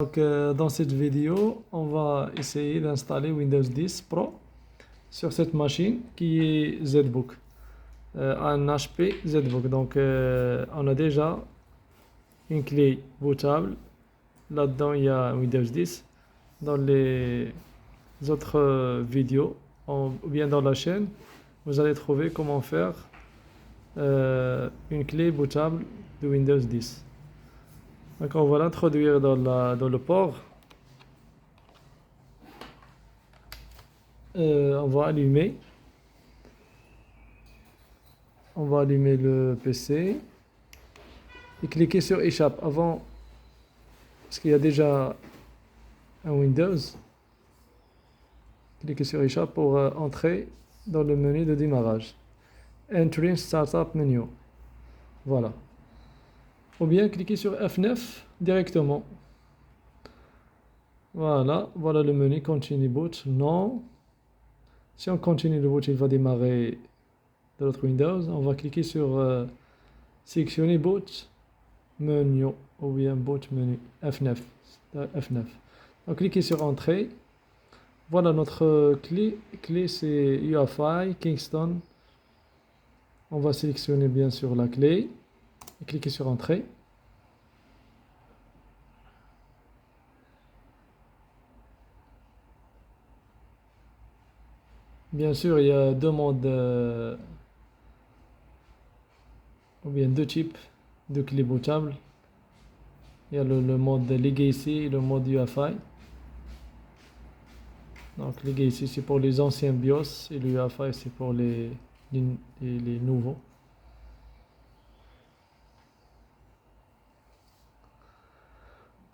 Dans cette vidéo, on va essayer d'installer Windows 10 Pro sur cette machine qui est ZBook, un HP ZBook. On a déjà une clé bootable. Là-dedans, il y a Windows 10. Dans les autres vidéos, ou bien dans la chaîne, vous allez trouver comment faire une clé bootable de Windows 10. Donc, on va l'introduire dans le port. On va allumer le PC et cliquer sur échappe avant, parce qu'il y a déjà un Windows. Cliquez sur échappe pour entrer dans le menu de démarrage. Entering Startup Menu. Voilà. Ou bien cliquez sur F9 directement. Voilà le menu Continue Boot. Non. Si on continue le boot, il va démarrer de notre Windows. On va cliquer sur sélectionner Boot Menu ou bien Boot Menu F9. Donc cliquez sur Entrée. Voilà notre clé. Clé c'est UEFI Kingston. On va sélectionner bien sûr la clé et cliquer sur Entrée. Bien sûr, il y a deux modes ou bien deux types de clés bootables. Il y a le mode Legacy et le mode UEFI. Donc Legacy c'est pour les anciens BIOS et le UEFI c'est pour les nouveaux.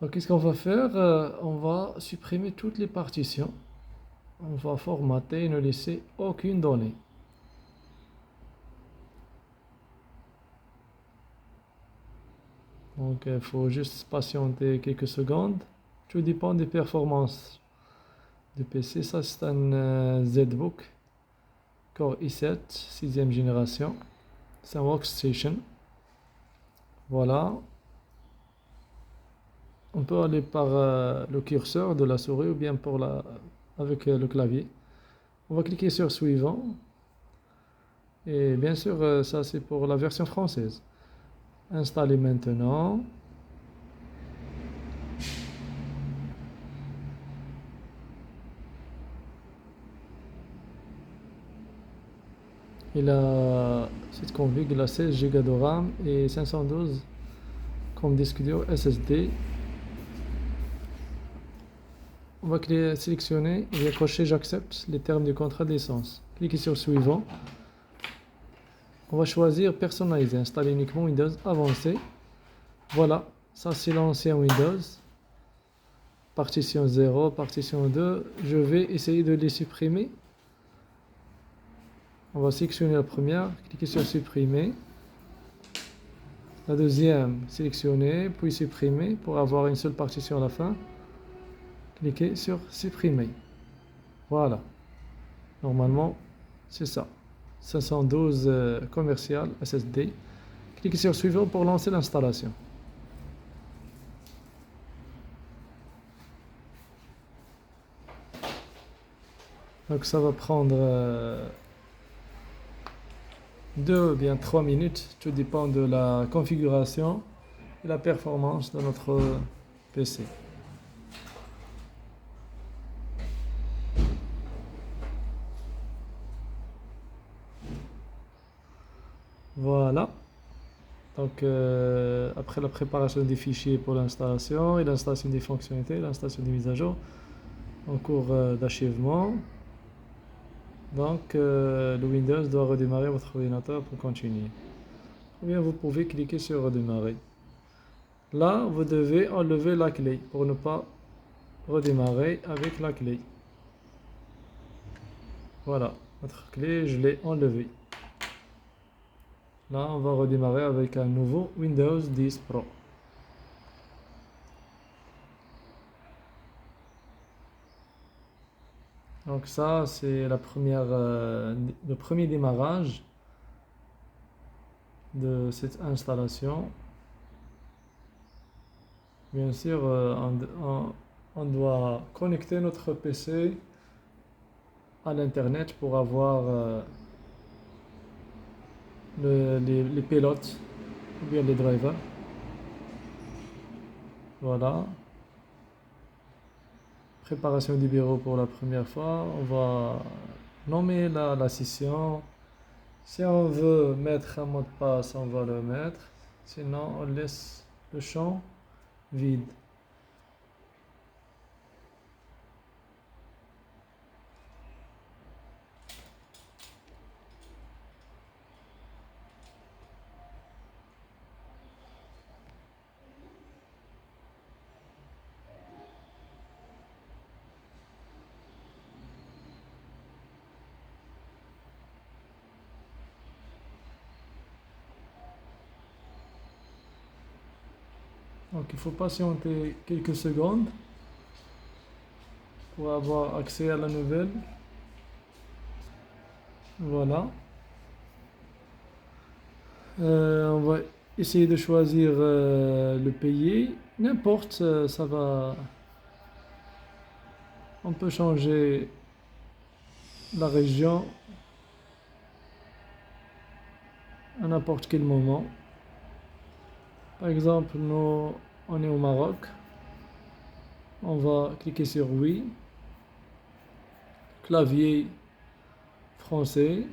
Donc qu'est-ce qu'on va faire? On va supprimer toutes les partitions. On va formater et ne laisser aucune donnée. Donc il faut juste patienter quelques secondes. Tout dépend des performances du PC. Ça c'est un ZBook Core i7 6e génération. C'est un workstation. Voilà. On peut aller par le curseur de la souris ou bien avec le clavier. On va cliquer sur suivant. Et bien sûr, ça c'est pour la version française. Installer maintenant. Cette config, il a 16 Go de RAM et 512 comme disque dur SSD. On va sélectionner et cocher j'accepte les termes du contrat d'essence. Cliquez sur suivant. On va choisir personnaliser, installer uniquement Windows avancé. Voilà, ça c'est l'ancien Windows. Partition 0, partition 2. Je vais essayer de les supprimer. On va sélectionner la première, cliquer sur supprimer. La deuxième, sélectionner, puis supprimer pour avoir une seule partition à la fin. Cliquez sur supprimer. Voilà. Normalement, c'est ça. 512 commercial SSD. Cliquez sur suivant pour lancer l'installation. Donc ça va prendre 2 ou bien 3 minutes. Tout dépend de la configuration et la performance de notre PC. Voilà. Donc après la préparation des fichiers pour l'installation et l'installation des fonctionnalités, l'installation des mises à jour en cours d'achèvement. Donc le Windows doit redémarrer votre ordinateur pour continuer. Ou bien vous pouvez cliquer sur redémarrer. Là, vous devez enlever la clé pour ne pas redémarrer avec la clé. Voilà, notre clé, je l'ai enlevée. Là, on va redémarrer avec un nouveau Windows 10 Pro. Donc ça, c'est le premier démarrage de cette installation. Bien sûr, on doit connecter notre PC à l'Internet pour avoir les pilotes ou bien les drivers. Voilà. Préparation du bureau pour la première fois. On va nommer la session. Si on veut mettre un mot de passe, on va le mettre. Sinon, on laisse le champ vide. Donc il faut patienter quelques secondes pour avoir accès à la nouvelle. Voilà. On va essayer de choisir le pays. N'importe, ça va. On peut changer la région à n'importe quel moment. Par exemple, nous, on est au Maroc. On va cliquer sur oui. Clavier français.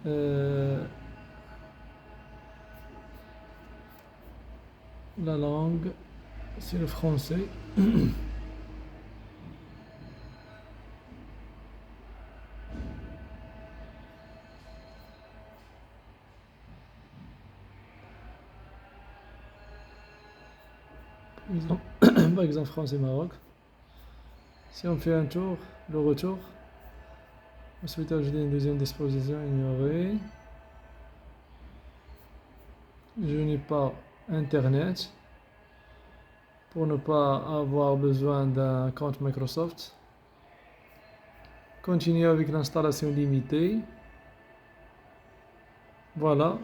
La langue, c'est le français. Par exemple, France et Maroc. Si on fait un tour, le retour, on souhaite ajouter une deuxième disposition, ignorer. Je n'ai pas Internet pour ne pas avoir besoin d'un compte Microsoft. Continuer avec l'installation limitée. Voilà.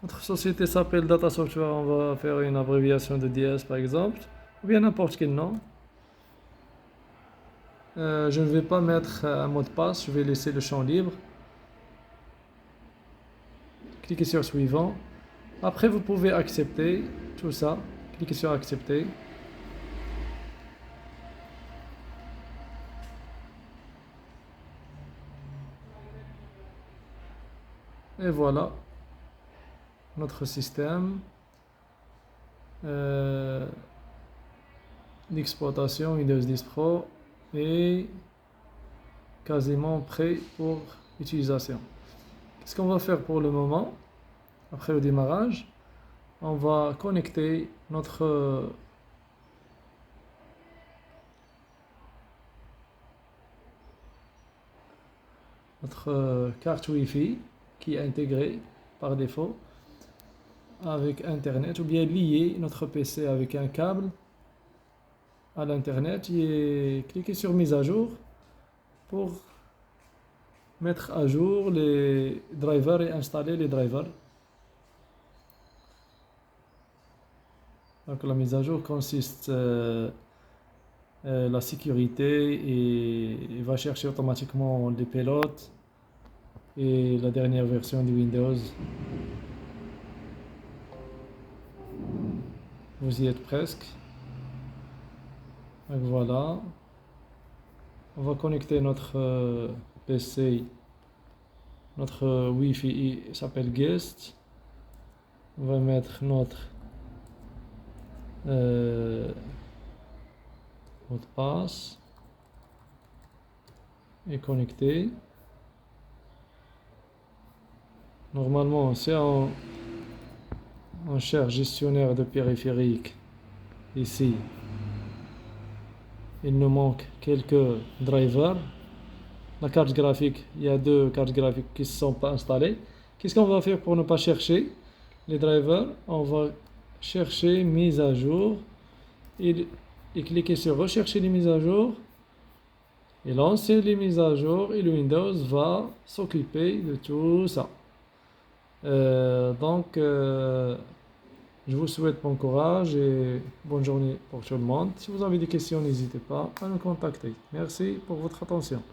Notre société s'appelle Data Software, on va faire une abréviation de DS par exemple, ou bien n'importe quel nom. Je ne vais pas mettre un mot de passe, je vais laisser le champ libre. Cliquez sur suivant. Après, vous pouvez accepter tout ça. Cliquez sur accepter. Et voilà notre système d'exploitation Windows 10 Pro est quasiment prêt pour utilisation. Qu'est-ce qu'on va faire pour le moment? Après le démarrage, on va connecter notre carte Wi-Fi qui est intégrée par défaut avec Internet, ou bien lier notre PC avec un câble à l'Internet et cliquer sur mise à jour pour mettre à jour les drivers et installer les drivers. Donc la mise à jour consiste la sécurité et il va chercher automatiquement les pilotes et la dernière version de Windows. Vous y êtes presque. Donc voilà. On va connecter notre PC. Notre Wi-Fi s'appelle Guest. On va mettre notre mot de passe et connecter. Normalement, si on cherche gestionnaire de périphérique ici, il nous manque quelques drivers. La carte graphique, il y a deux cartes graphiques qui ne sont pas installées. Qu'est-ce qu'on va faire pour ne pas chercher les drivers? On va chercher mise à jour et cliquer sur rechercher les mises à jour et lancer les mises à jour et le Windows va s'occuper de tout ça. Donc Je vous souhaite bon courage et bonne journée pour tout le monde. Si vous avez des questions, n'hésitez pas à nous contacter. Merci pour votre attention.